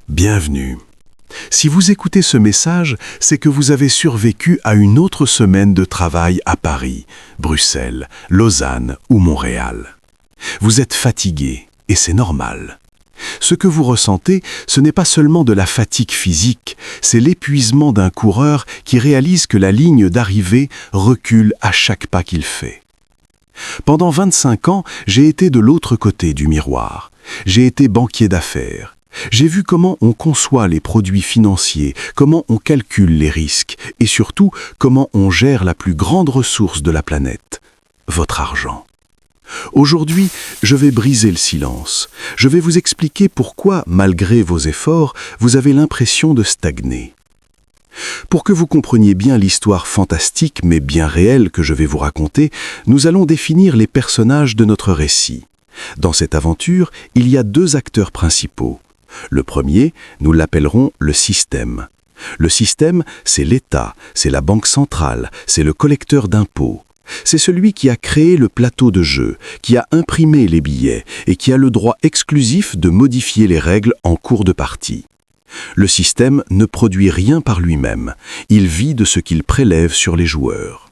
Bienvenue. Si vous écoutez ce message, c'est que vous avez survécu à une autre semaine de travail à Paris, Bruxelles, Lausanne ou Montréal. Vous êtes fatigué, et c'est normal. Ce que vous ressentez, ce n'est pas seulement de la fatigue physique, c'est l'épuisement d'un coureur qui réalise que la ligne d'arrivée recule à chaque pas qu'il fait. Pendant 25 ans, j'ai été de l'autre côté du miroir. J'ai été banquier d'affaires. J'ai vu comment on conçoit les produits financiers, comment on calcule les risques et surtout comment on gère la plus grande ressource de la planète, votre argent. Aujourd'hui, je vais briser le silence. Je vais vous expliquer pourquoi, malgré vos efforts, vous avez l'impression de stagner. Pour que vous compreniez bien l'histoire fantastique mais bien réelle que je vais vous raconter, nous allons définir les personnages de notre récit. Dans cette aventure, il y a deux acteurs principaux. Le premier, nous l'appellerons le système. Le système, c'est l'État, c'est la banque centrale, c'est le collecteur d'impôts. C'est celui qui a créé le plateau de jeu, qui a imprimé les billets et qui a le droit exclusif de modifier les règles en cours de partie. Le système ne produit rien par lui-même, il vit de ce qu'il prélève sur les joueurs.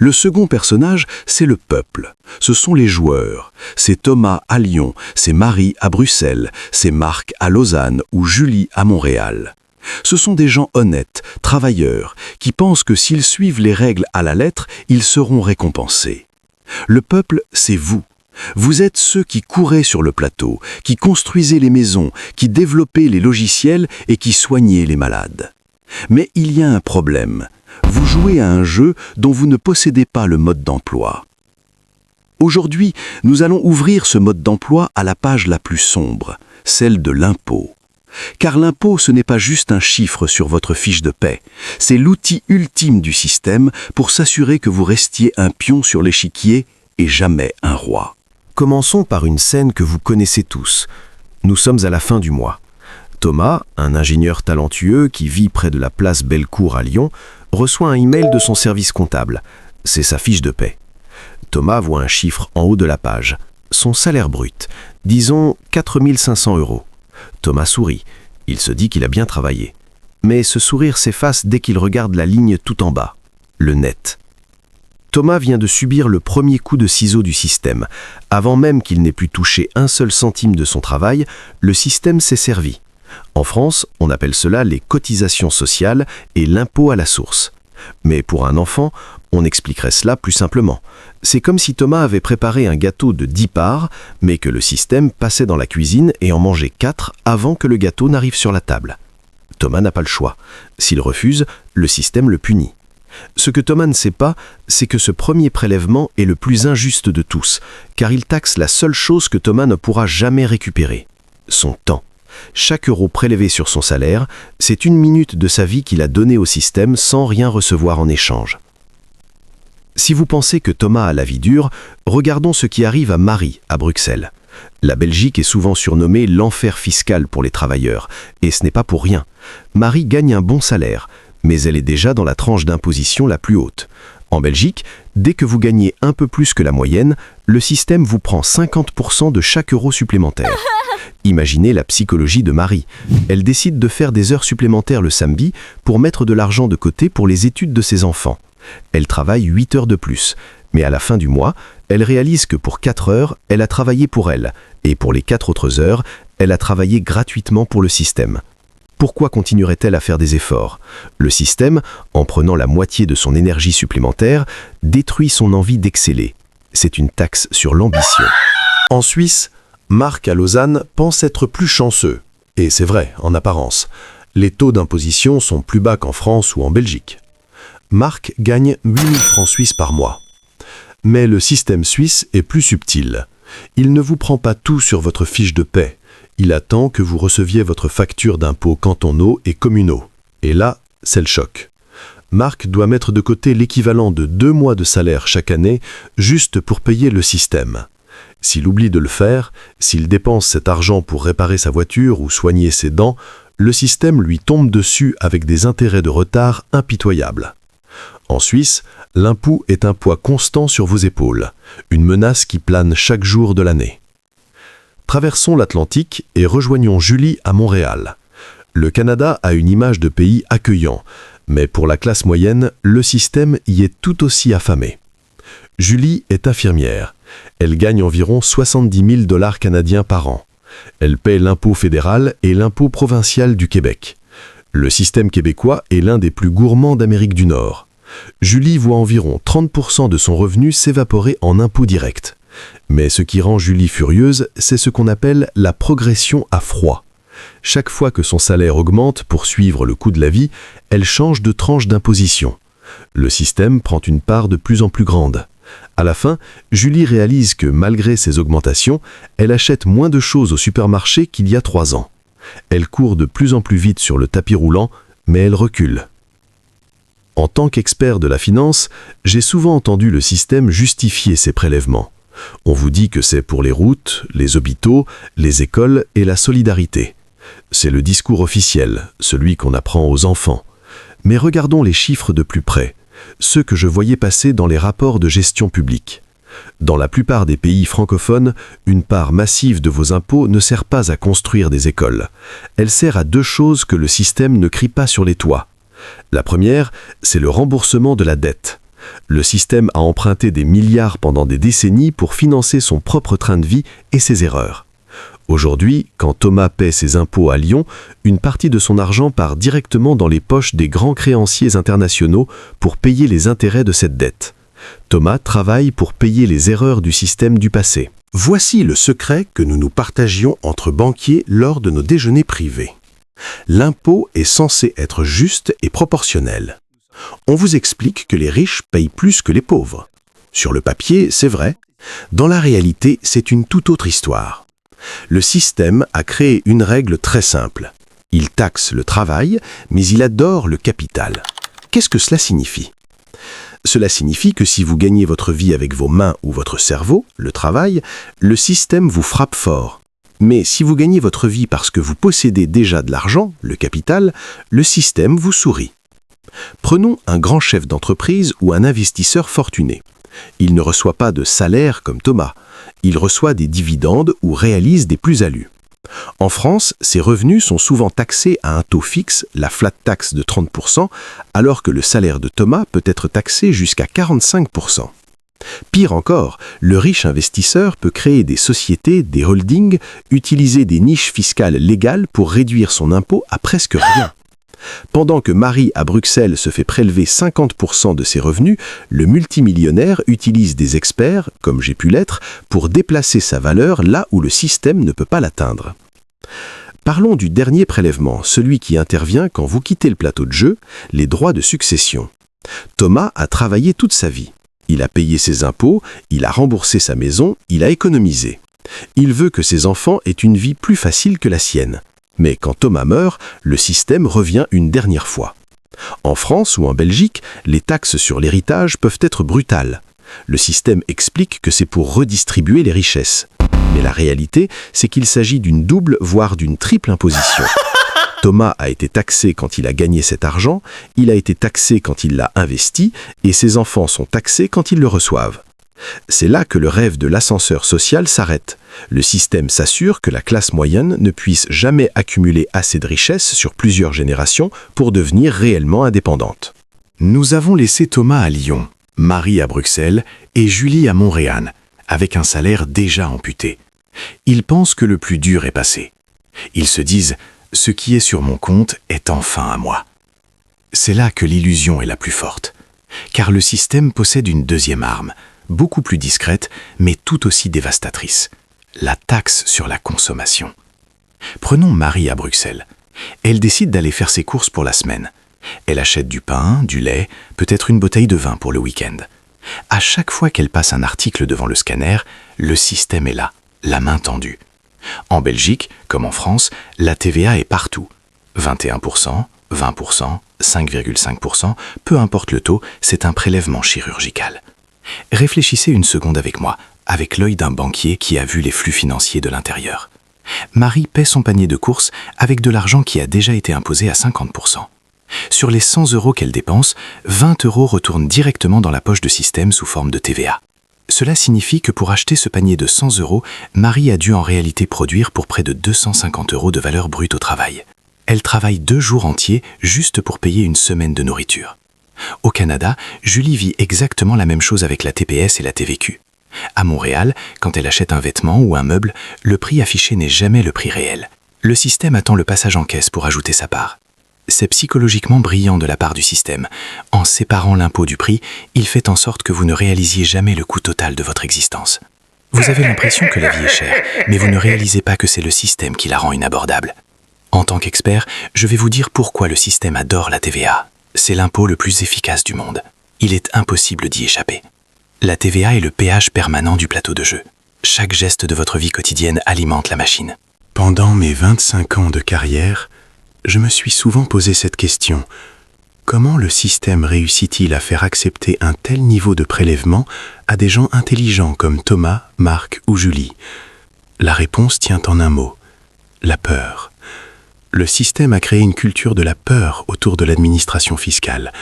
Le second personnage, c'est le peuple. Ce sont les joueurs. C'est Thomas à Lyon, c'est Marie à Bruxelles, c'est Marc à Lausanne ou Julie à Montréal. Ce sont des gens honnêtes, travailleurs, qui pensent que s'ils suivent les règles à la lettre, ils seront récompensés. Le peuple, c'est vous. Vous êtes ceux qui couraient sur le plateau, qui construisaient les maisons, qui développaient les logiciels et qui soignaient les malades. Mais il y a un problème. Vous jouez à un jeu dont vous ne possédez pas le mode d'emploi. Aujourd'hui, nous allons ouvrir ce mode d'emploi à la page la plus sombre, celle de l'impôt. Car l'impôt, ce n'est pas juste un chiffre sur votre fiche de paie, c'est l'outil ultime du système pour s'assurer que vous restiez un pion sur l'échiquier et jamais un roi. Commençons par une scène que vous connaissez tous. Nous sommes à la fin du mois. Thomas, un ingénieur talentueux qui vit près de la place Bellecour à Lyon, reçoit un email de son service comptable. C'est sa fiche de paie. Thomas voit un chiffre en haut de la page. Son salaire brut, disons 4 500 €. Thomas sourit. Il se dit qu'il a bien travaillé. Mais ce sourire s'efface dès qu'il regarde la ligne tout en bas, le net. Thomas vient de subir le premier coup de ciseau du système. Avant même qu'il n'ait pu toucher un seul centime de son travail, le système s'est servi. En France, on appelle cela les cotisations sociales et l'impôt à la source. Mais pour un enfant, on expliquerait cela plus simplement. C'est comme si Thomas avait préparé un gâteau de 10 parts, mais que le système passait dans la cuisine et en mangeait 4 avant que le gâteau n'arrive sur la table. Thomas n'a pas le choix. S'il refuse, le système le punit. Ce que Thomas ne sait pas, c'est que ce premier prélèvement est le plus injuste de tous, car il taxe la seule chose que Thomas ne pourra jamais récupérer, son temps. Chaque euro prélevé sur son salaire, c'est 1 minute de sa vie qu'il a donnée au système sans rien recevoir en échange. Si vous pensez que Thomas a la vie dure, regardons ce qui arrive à Marie, à Bruxelles. La Belgique est souvent surnommée l'enfer fiscal pour les travailleurs, et ce n'est pas pour rien. Marie gagne un bon salaire, mais elle est déjà dans la tranche d'imposition la plus haute. En Belgique, dès que vous gagnez un peu plus que la moyenne, le système vous prend 50% de chaque euro supplémentaire. Imaginez la psychologie de Marie. Elle décide de faire des heures supplémentaires le samedi pour mettre de l'argent de côté pour les études de ses enfants. Elle travaille 8 heures de plus, mais à la fin du mois, elle réalise que pour 4 heures, elle a travaillé pour elle, et pour les 4 autres heures, elle a travaillé gratuitement pour le système. Pourquoi continuerait-elle à faire des efforts ? Le système, en prenant la moitié de son énergie supplémentaire, détruit son envie d'exceller. C'est une taxe sur l'ambition. En Suisse, Marc à Lausanne pense être plus chanceux. Et c'est vrai, en apparence. Les taux d'imposition sont plus bas qu'en France ou en Belgique. Marc gagne 8 000 francs suisses par mois. Mais le système suisse est plus subtil. Il ne vous prend pas tout sur votre fiche de paie. Il attend que vous receviez votre facture d'impôts cantonaux et communaux. Et là, c'est le choc. Marc doit mettre de côté l'équivalent de 2 mois de salaire chaque année juste pour payer le système. S'il oublie de le faire, s'il dépense cet argent pour réparer sa voiture ou soigner ses dents, le système lui tombe dessus avec des intérêts de retard impitoyables. En Suisse, l'impôt est un poids constant sur vos épaules, une menace qui plane chaque jour de l'année. Traversons l'Atlantique et rejoignons Julie à Montréal. Le Canada a une image de pays accueillant, mais pour la classe moyenne, le système y est tout aussi affamé. Julie est infirmière. Elle gagne environ 70 000 $ canadiens par an. Elle paie l'impôt fédéral et l'impôt provincial du Québec. Le système québécois est l'un des plus gourmands d'Amérique du Nord. Julie voit environ 30% de son revenu s'évaporer en impôts directs. Mais ce qui rend Julie furieuse, c'est ce qu'on appelle la progression à froid. Chaque fois que son salaire augmente pour suivre le coût de la vie, elle change de tranche d'imposition. Le système prend une part de plus en plus grande. À la fin, Julie réalise que malgré ces augmentations, elle achète moins de choses au supermarché qu'il y a 3 ans. Elle court de plus en plus vite sur le tapis roulant, mais elle recule. En tant qu'expert de la finance, j'ai souvent entendu le système justifier ses prélèvements. On vous dit que c'est pour les routes, les hôpitaux, les écoles et la solidarité. C'est le discours officiel, celui qu'on apprend aux enfants. Mais regardons les chiffres de plus près, ceux que je voyais passer dans les rapports de gestion publique. Dans la plupart des pays francophones, une part massive de vos impôts ne sert pas à construire des écoles. Elle sert à 2 choses que le système ne crie pas sur les toits. La première, c'est le remboursement de la dette. Le système a emprunté des milliards pendant des décennies pour financer son propre train de vie et ses erreurs. Aujourd'hui, quand Thomas paie ses impôts à Lyon, une partie de son argent part directement dans les poches des grands créanciers internationaux pour payer les intérêts de cette dette. Thomas travaille pour payer les erreurs du système du passé. Voici le secret que nous partagions entre banquiers lors de nos déjeuners privés. L'impôt est censé être juste et proportionnel. On vous explique que les riches payent plus que les pauvres. Sur le papier, c'est vrai. Dans la réalité, c'est une toute autre histoire. Le système a créé une règle très simple. Il taxe le travail, mais il adore le capital. Qu'est-ce que cela signifie ? Cela signifie que si vous gagnez votre vie avec vos mains ou votre cerveau, le travail, le système vous frappe fort. Mais si vous gagnez votre vie parce que vous possédez déjà de l'argent, le capital, le système vous sourit. Prenons un grand chef d'entreprise ou un investisseur fortuné. Il ne reçoit pas de salaire comme Thomas. Il reçoit des dividendes ou réalise des plus-values. En France, ces revenus sont souvent taxés à un taux fixe, la flat tax de 30%, alors que le salaire de Thomas peut être taxé jusqu'à 45%. Pire encore, le riche investisseur peut créer des sociétés, des holdings, utiliser des niches fiscales légales pour réduire son impôt à presque rien. Pendant que Marie à Bruxelles se fait prélever 50% de ses revenus, le multimillionnaire utilise des experts, comme j'ai pu l'être, pour déplacer sa valeur là où le système ne peut pas l'atteindre. Parlons du dernier prélèvement, celui qui intervient quand vous quittez le plateau de jeu, les droits de succession. Thomas a travaillé toute sa vie. Il a payé ses impôts, il a remboursé sa maison, il a économisé. Il veut que ses enfants aient une vie plus facile que la sienne. Mais quand Thomas meurt, le système revient une dernière fois. En France ou en Belgique, les taxes sur l'héritage peuvent être brutales. Le système explique que c'est pour redistribuer les richesses. Mais la réalité, c'est qu'il s'agit d'une double, voire d'une triple imposition. Thomas a été taxé quand il a gagné cet argent, il a été taxé quand il l'a investi, et ses enfants sont taxés quand ils le reçoivent. C'est là que le rêve de l'ascenseur social s'arrête. Le système s'assure que la classe moyenne ne puisse jamais accumuler assez de richesses sur plusieurs générations pour devenir réellement indépendante. Nous avons laissé Thomas à Lyon, Marie à Bruxelles et Julie à Montréal, avec un salaire déjà amputé. Ils pensent que le plus dur est passé. Ils se disent « ce qui est sur mon compte est enfin à moi ». C'est là que l'illusion est la plus forte, car le système possède une deuxième arme, beaucoup plus discrète, mais tout aussi dévastatrice. La taxe sur la consommation. Prenons Marie à Bruxelles. Elle décide d'aller faire ses courses pour la semaine. Elle achète du pain, du lait, peut-être une bouteille de vin pour le week-end. À chaque fois qu'elle passe un article devant le scanner, le système est là, la main tendue. En Belgique, comme en France, la TVA est partout. 21%, 20%, 5,5%, peu importe le taux, c'est un prélèvement chirurgical. Réfléchissez une seconde avec moi, avec l'œil d'un banquier qui a vu les flux financiers de l'intérieur. Marie paie son panier de courses avec de l'argent qui a déjà été imposé à 50%. Sur les 100 € qu'elle dépense, 20 € retournent directement dans la poche de système sous forme de TVA. Cela signifie que pour acheter ce panier de 100 €, Marie a dû en réalité produire pour près de 250 € de valeur brute au travail. Elle travaille 2 jours entiers juste pour payer une semaine de nourriture. Au Canada, Julie vit exactement la même chose avec la TPS et la TVQ. À Montréal, quand elle achète un vêtement ou un meuble, le prix affiché n'est jamais le prix réel. Le système attend le passage en caisse pour ajouter sa part. C'est psychologiquement brillant de la part du système. En séparant l'impôt du prix, il fait en sorte que vous ne réalisiez jamais le coût total de votre existence. Vous avez l'impression que la vie est chère, mais vous ne réalisez pas que c'est le système qui la rend inabordable. En tant qu'expert, je vais vous dire pourquoi le système adore la TVA. C'est l'impôt le plus efficace du monde. Il est impossible d'y échapper. La TVA est le péage permanent du plateau de jeu. Chaque geste de votre vie quotidienne alimente la machine. Pendant mes 25 ans de carrière, je me suis souvent posé cette question. Comment le système réussit-il à faire accepter un tel niveau de prélèvement à des gens intelligents comme Thomas, Marc ou Julie? La réponse tient en un mot: la peur. Le système a créé une culture de la peur autour de l'administration fiscale.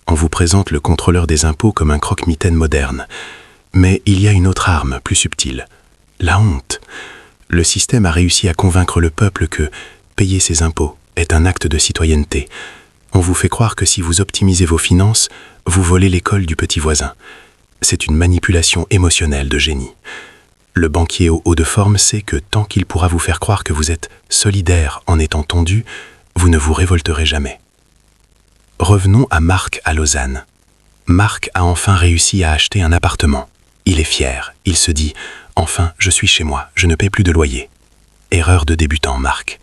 On vous présente le contrôleur des impôts comme un croque-mitaine moderne. Mais il y a une autre arme, plus subtile: la honte. Le système a réussi à convaincre le peuple que payer ses impôts est un acte de citoyenneté. On vous fait croire que si vous optimisez vos finances, vous volez l'école du petit voisin. C'est une manipulation émotionnelle de génie. Le banquier au haut de forme sait que tant qu'il pourra vous faire croire que vous êtes solidaire en étant tondu, vous ne vous révolterez jamais. Revenons à Marc à Lausanne. Marc a enfin réussi à acheter un appartement. Il est fier, il se dit « Enfin, je suis chez moi, je ne paie plus de loyer ». Erreur de débutant, Marc.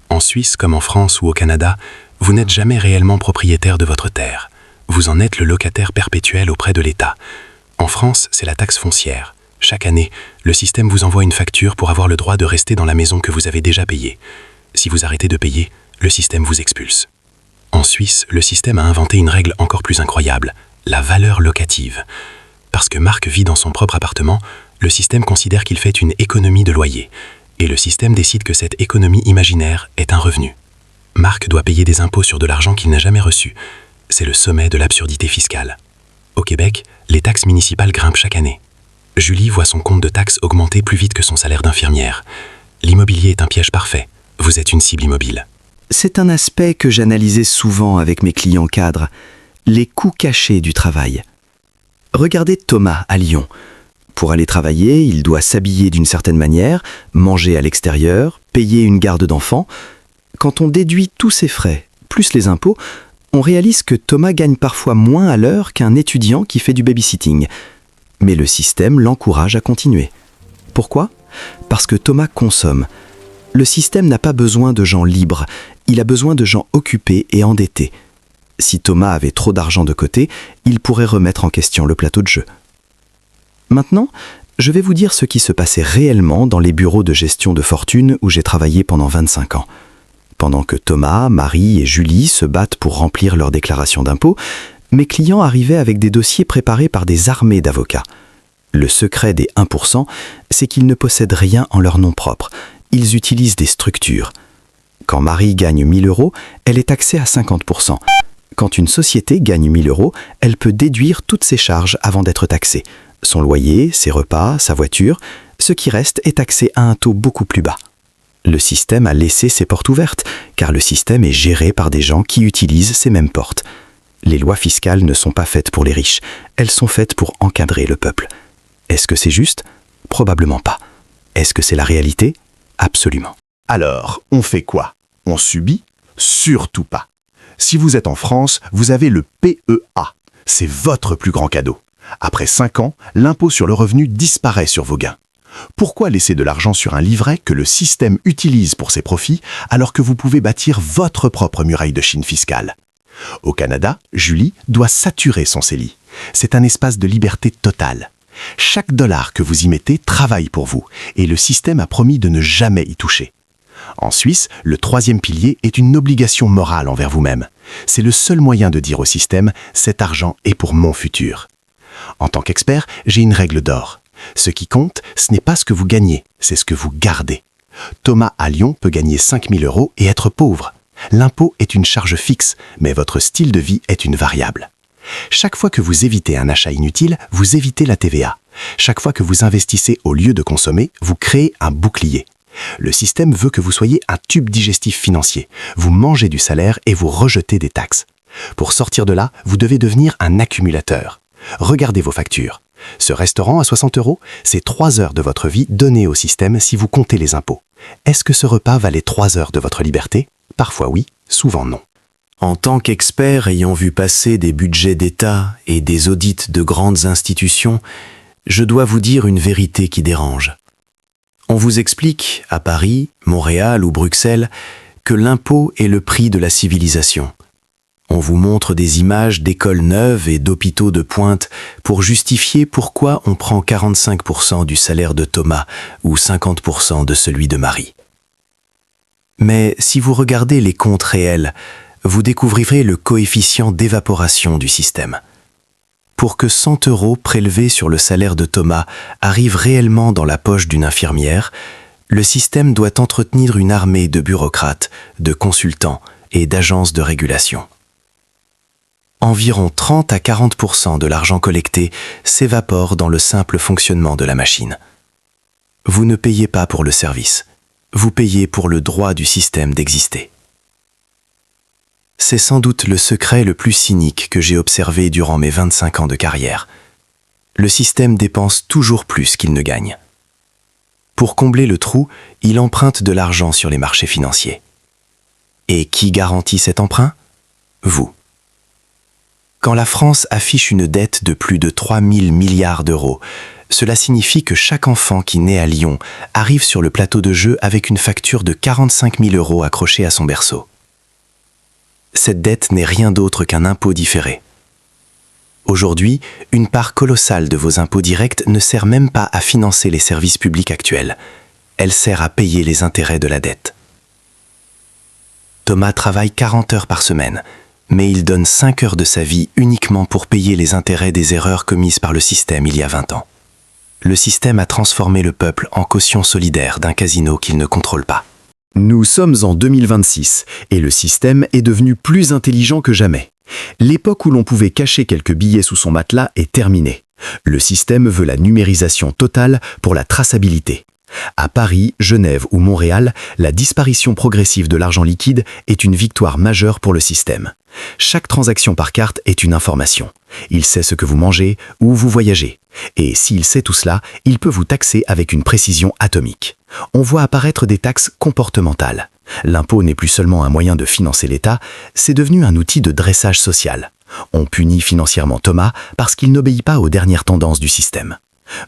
En Suisse comme en France ou au Canada, vous n'êtes jamais réellement propriétaire de votre terre. Vous en êtes le locataire perpétuel auprès de l'État. En France, c'est la taxe foncière. Chaque année, le système vous envoie une facture pour avoir le droit de rester dans la maison que vous avez déjà payée. Si vous arrêtez de payer, le système vous expulse. En Suisse, le système a inventé une règle encore plus incroyable, la valeur locative. Parce que Marc vit dans son propre appartement, le système considère qu'il fait une économie de loyer. Et le système décide que cette économie imaginaire est un revenu. Marc doit payer des impôts sur de l'argent qu'il n'a jamais reçu. C'est le sommet de l'absurdité fiscale. Au Québec, les taxes municipales grimpent chaque année. Julie voit son compte de taxes augmenter plus vite que son salaire d'infirmière. L'immobilier est un piège parfait. Vous êtes une cible immobile. C'est un aspect que j'analysais souvent avec mes clients cadres, les coûts cachés du travail. Regardez Thomas à Lyon. Pour aller travailler, il doit s'habiller d'une certaine manière, manger à l'extérieur, payer une garde d'enfants. Quand on déduit tous ces frais, plus les impôts, on réalise que Thomas gagne parfois moins à l'heure qu'un étudiant qui fait du babysitting. Mais le système l'encourage à continuer. Pourquoi ? Parce que Thomas consomme. Le système n'a pas besoin de gens libres, il a besoin de gens occupés et endettés. Si Thomas avait trop d'argent de côté, il pourrait remettre en question le plateau de jeu. Maintenant, je vais vous dire ce qui se passait réellement dans les bureaux de gestion de fortune où j'ai travaillé pendant 25 ans. Pendant que Thomas, Marie et Julie se battent pour remplir leur déclaration d'impôt, mes clients arrivaient avec des dossiers préparés par des armées d'avocats. Le secret des 1%, c'est qu'ils ne possèdent rien en leur nom propre. Ils utilisent des structures. Quand Marie gagne 1 000 €, elle est taxée à 50%. Quand une société gagne 1 000 €, elle peut déduire toutes ses charges avant d'être taxée. Son loyer, ses repas, sa voiture, ce qui reste est taxé à un taux beaucoup plus bas. Le système a laissé ses portes ouvertes, car le système est géré par des gens qui utilisent ces mêmes portes. Les lois fiscales ne sont pas faites pour les riches, elles sont faites pour encadrer le peuple. Est-ce que c'est juste ? Probablement pas. Est-ce que c'est la réalité ? Absolument. Alors, on fait quoi? On subit? Surtout pas. Si vous êtes en France, vous avez le PEA. C'est votre plus grand cadeau. Après 5 ans, l'impôt sur le revenu disparaît sur vos gains. Pourquoi laisser de l'argent sur un livret que le système utilise pour ses profits alors que vous pouvez bâtir votre propre muraille de Chine fiscale? Au Canada, Julie doit saturer son CELI. C'est un espace de liberté totale. Chaque dollar que vous y mettez travaille pour vous et le système a promis de ne jamais y toucher. En Suisse, le 3e pilier est une obligation morale envers vous-même. C'est le seul moyen de dire au système « cet argent est pour mon futur ». En tant qu'expert, j'ai une règle d'or. Ce qui compte, ce n'est pas ce que vous gagnez, c'est ce que vous gardez. Thomas à Lyon peut gagner 5 000 € et être pauvre. L'impôt est une charge fixe, mais votre style de vie est une variable. Chaque fois que vous évitez un achat inutile, vous évitez la TVA. Chaque fois que vous investissez au lieu de consommer, vous créez un bouclier. Le système veut que vous soyez un tube digestif financier. Vous mangez du salaire et vous rejetez des taxes. Pour sortir de là, vous devez devenir un accumulateur. Regardez vos factures. Ce restaurant à 60 €, c'est 3 heures de votre vie données au système si vous comptez les impôts. Est-ce que ce repas valait 3 heures de votre liberté? Parfois oui, souvent non. En tant qu'expert ayant vu passer des budgets d'État et des audits de grandes institutions, je dois vous dire une vérité qui dérange. On vous explique, à Paris, Montréal ou Bruxelles, que l'impôt est le prix de la civilisation. On vous montre des images d'écoles neuves et d'hôpitaux de pointe pour justifier pourquoi on prend 45% du salaire de Thomas ou 50% de celui de Marie. Mais si vous regardez les comptes réels, vous découvrirez le coefficient d'évaporation du système. Pour que 100 € prélevés sur le salaire de Thomas arrivent réellement dans la poche d'une infirmière, le système doit entretenir une armée de bureaucrates, de consultants et d'agences de régulation. Environ 30 à 40% de l'argent collecté s'évapore dans le simple fonctionnement de la machine. Vous ne payez pas pour le service, vous payez pour le droit du système d'exister. C'est sans doute le secret le plus cynique que j'ai observé durant mes 25 ans de carrière. Le système dépense toujours plus qu'il ne gagne. Pour combler le trou, il emprunte de l'argent sur les marchés financiers. Et qui garantit cet emprunt? Vous. Quand la France affiche une dette de plus de 3 000 milliards d'euros, cela signifie que chaque enfant qui naît à Lyon arrive sur le plateau de jeu avec une facture de 45 000 € accrochée à son berceau. Cette dette n'est rien d'autre qu'un impôt différé. Aujourd'hui, une part colossale de vos impôts directs ne sert même pas à financer les services publics actuels. Elle sert à payer les intérêts de la dette. Thomas travaille 40 heures par semaine, mais il donne 5 heures de sa vie uniquement pour payer les intérêts des erreurs commises par le système il y a 20 ans. Le système a transformé le peuple en caution solidaire d'un casino qu'il ne contrôle pas. Nous sommes en 2026 et le système est devenu plus intelligent que jamais. L'époque où l'on pouvait cacher quelques billets sous son matelas est terminée. Le système veut la numérisation totale pour la traçabilité. À Paris, Genève ou Montréal, la disparition progressive de l'argent liquide est une victoire majeure pour le système. Chaque transaction par carte est une information. Il sait ce que vous mangez, où vous voyagez. Et s'il sait tout cela, il peut vous taxer avec une précision atomique. On voit apparaître des taxes comportementales. L'impôt n'est plus seulement un moyen de financer l'État, c'est devenu un outil de dressage social. On punit financièrement Thomas parce qu'il n'obéit pas aux dernières tendances du système.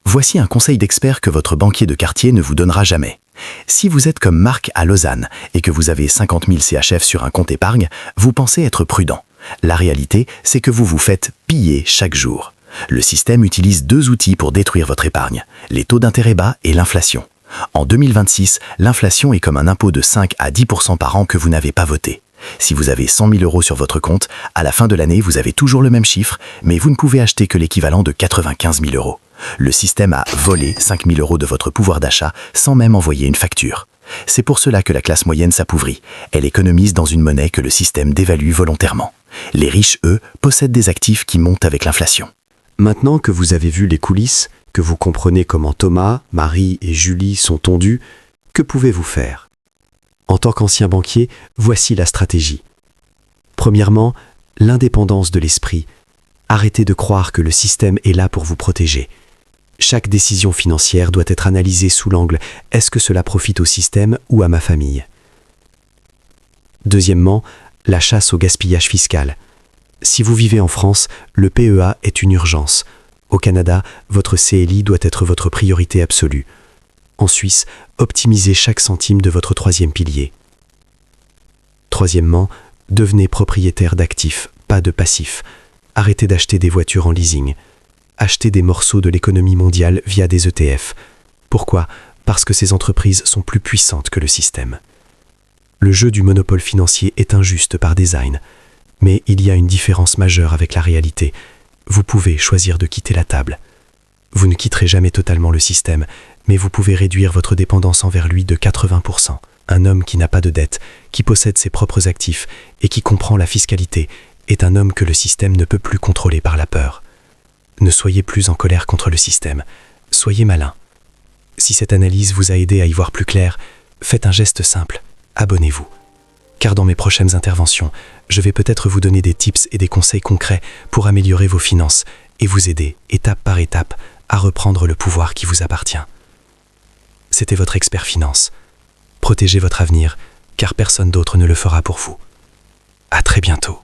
Voici un conseil d'expert que votre banquier de quartier ne vous donnera jamais. Si vous êtes comme Marc à Lausanne et que vous avez 50 000 CHF sur un compte épargne, vous pensez être prudent. La réalité, c'est que vous vous faites piller chaque jour. Le système utilise 2 outils pour détruire votre épargne, les taux d'intérêt bas et l'inflation. En 2026, l'inflation est comme un impôt de 5 à 10% par an que vous n'avez pas voté. Si vous avez 100 000 € sur votre compte, à la fin de l'année, vous avez toujours le même chiffre, mais vous ne pouvez acheter que l'équivalent de 95 000 €. Le système a volé 5 000 € de votre pouvoir d'achat sans même envoyer une facture. C'est pour cela que la classe moyenne s'appauvrit. Elle économise dans une monnaie que le système dévalue volontairement. Les riches, eux, possèdent des actifs qui montent avec l'inflation. Maintenant que vous avez vu les coulisses, que vous comprenez comment Thomas, Marie et Julie sont tondus, que pouvez-vous faire? En tant qu'ancien banquier, voici la stratégie. Premièrement, l'indépendance de l'esprit. Arrêtez de croire que le système est là pour vous protéger. Chaque décision financière doit être analysée sous l'angle « est-ce que cela profite au système ou à ma famille ?» Deuxièmement, la chasse au gaspillage fiscal. Si vous vivez en France, le PEA est une urgence. Au Canada, votre CELI doit être votre priorité absolue. En Suisse, optimisez chaque centime de votre 3e pilier. Troisièmement, devenez propriétaire d'actifs, pas de passifs. Arrêtez d'acheter des voitures en leasing. Achetez des morceaux de l'économie mondiale via des ETF. Pourquoi? Parce que ces entreprises sont plus puissantes que le système. Le jeu du monopole financier est injuste par design, mais il y a une différence majeure avec la réalité. Vous pouvez choisir de quitter la table. Vous ne quitterez jamais totalement le système, mais vous pouvez réduire votre dépendance envers lui de 80%. Un homme qui n'a pas de dette, qui possède ses propres actifs et qui comprend la fiscalité est un homme que le système ne peut plus contrôler par la peur. Ne soyez plus en colère contre le système. Soyez malin. Si cette analyse vous a aidé à y voir plus clair, faites un geste simple. Abonnez-vous. Car dans mes prochaines interventions, je vais peut-être vous donner des tips et des conseils concrets pour améliorer vos finances et vous aider, étape par étape, à reprendre le pouvoir qui vous appartient. C'était votre expert finance. Protégez votre avenir, car personne d'autre ne le fera pour vous. À très bientôt.